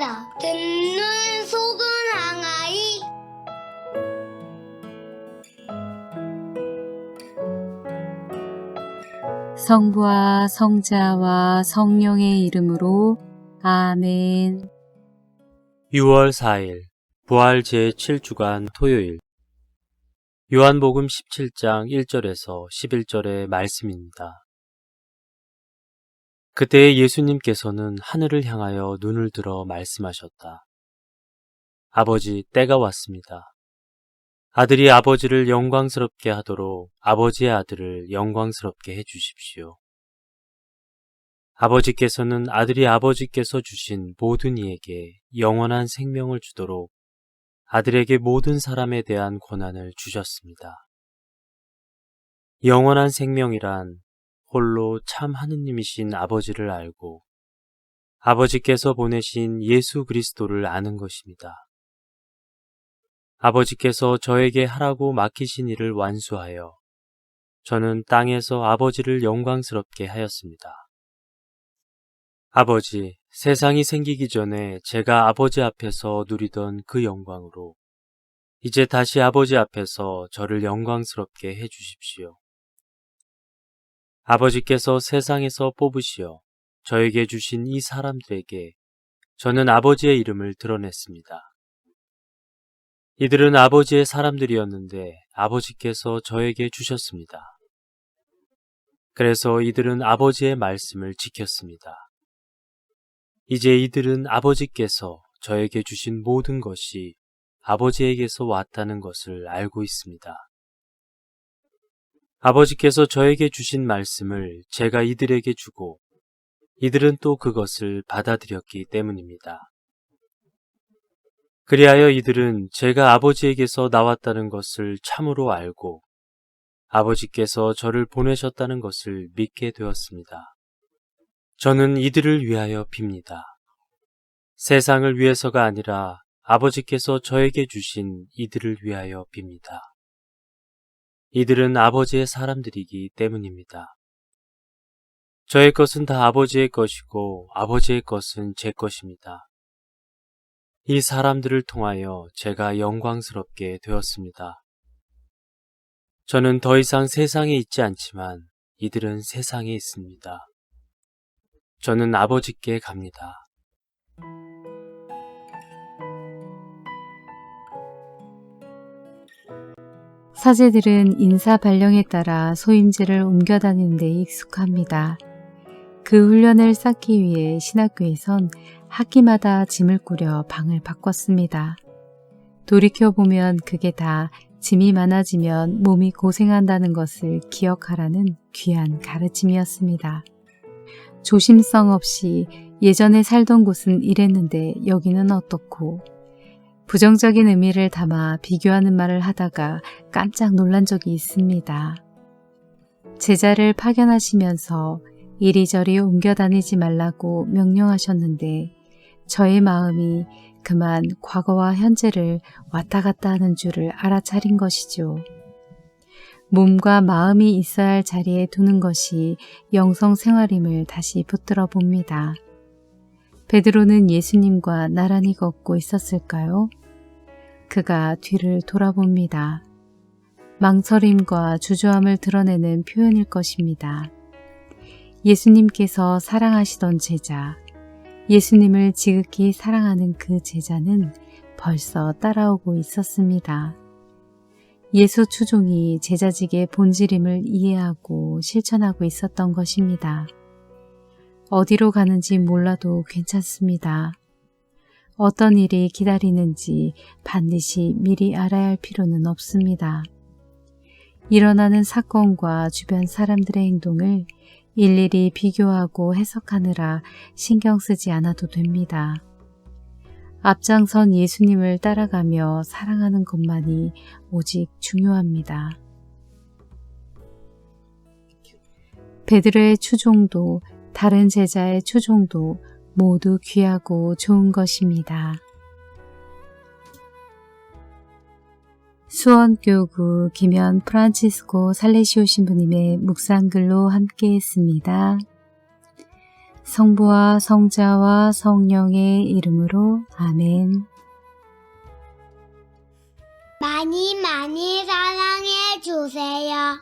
하여 듣는 속은 항아리. 성부와 성자와 성령의 이름으로 아멘. 6월 4일 부활 제7주간 토요일 요한복음 17장 1절에서 11절의 말씀입니다. 그때 예수님께서는 하늘을 향하여 눈을 들어 말씀하셨다. 아버지, 때가 왔습니다. 아들이 아버지를 영광스럽게 하도록 아버지의 아들을 영광스럽게 해주십시오. 아버지께서는 아들이 아버지께서 주신 모든 이에게 영원한 생명을 주도록 아들에게 모든 사람에 대한 권한을 주셨습니다. 영원한 생명이란 홀로 참 하느님이신 아버지를 알고 아버지께서 보내신 예수 그리스도를 아는 것입니다. 아버지께서 저에게 하라고 맡기신 일을 완수하여 저는 땅에서 아버지를 영광스럽게 하였습니다. 아버지, 세상이 생기기 전에 제가 아버지 앞에서 누리던 그 영광으로 이제 다시 아버지 앞에서 저를 영광스럽게 해주십시오. 아버지께서 세상에서 뽑으시어 저에게 주신 이 사람들에게 저는 아버지의 이름을 드러냈습니다. 이들은 아버지의 사람들이었는데 아버지께서 저에게 주셨습니다. 그래서 이들은 아버지의 말씀을 지켰습니다. 이제 이들은 아버지께서 저에게 주신 모든 것이 아버지에게서 왔다는 것을 알고 있습니다. 아버지께서 저에게 주신 말씀을 제가 이들에게 주고 이들은 또 그것을 받아들였기 때문입니다. 그리하여 이들은 제가 아버지에게서 나왔다는 것을 참으로 알고 아버지께서 저를 보내셨다는 것을 믿게 되었습니다. 저는 이들을 위하여 빕니다. 세상을 위해서가 아니라 아버지께서 저에게 주신 이들을 위하여 빕니다. 이들은 아버지의 사람들이기 때문입니다. 저의 것은 다 아버지의 것이고 아버지의 것은 제 것입니다. 이 사람들을 통하여 제가 영광스럽게 되었습니다. 저는 더 이상 세상에 있지 않지만 이들은 세상에 있습니다. 저는 아버지께 갑니다. 사제들은 인사 발령에 따라 소임지를 옮겨 다니는 데 익숙합니다. 그 훈련을 쌓기 위해 신학교에선 학기마다 짐을 꾸려 방을 바꿨습니다. 돌이켜보면 그게 다 짐이 많아지면 몸이 고생한다는 것을 기억하라는 귀한 가르침이었습니다. 조심성 없이 예전에 살던 곳은 이랬는데 여기는 어떻고 부정적인 의미를 담아 비교하는 말을 하다가 깜짝 놀란 적이 있습니다. 제자를 파견하시면서 이리저리 옮겨 다니지 말라고 명령하셨는데 저의 마음이 그만 과거와 현재를 왔다 갔다 하는 줄을 알아차린 것이죠. 몸과 마음이 있어야 할 자리에 두는 것이 영성 생활임을 다시 붙들어 봅니다. 베드로는 예수님과 나란히 걷고 있었을까요? 그가 뒤를 돌아봅니다. 망설임과 주저함을 드러내는 표현일 것입니다. 예수님께서 사랑하시던 제자, 예수님을 지극히 사랑하는 그 제자는 벌써 따라오고 있었습니다. 예수 추종이 제자직의 본질임을 이해하고 실천하고 있었던 것입니다. 어디로 가는지 몰라도 괜찮습니다. 어떤 일이 기다리는지 반드시 미리 알아야 할 필요는 없습니다. 일어나는 사건과 주변 사람들의 행동을 일일이 비교하고 해석하느라 신경 쓰지 않아도 됩니다. 앞장선 예수님을 따라가며 사랑하는 것만이 오직 중요합니다. 베드로의 추종도 다른 제자의 추종도 모두 귀하고 좋은 것입니다. 수원교구 김현 프란치스코 살레시오 신부님의 묵상글로 함께했습니다. 성부와 성자와 성령의 이름으로 아멘. 많이 많이 사랑해 주세요.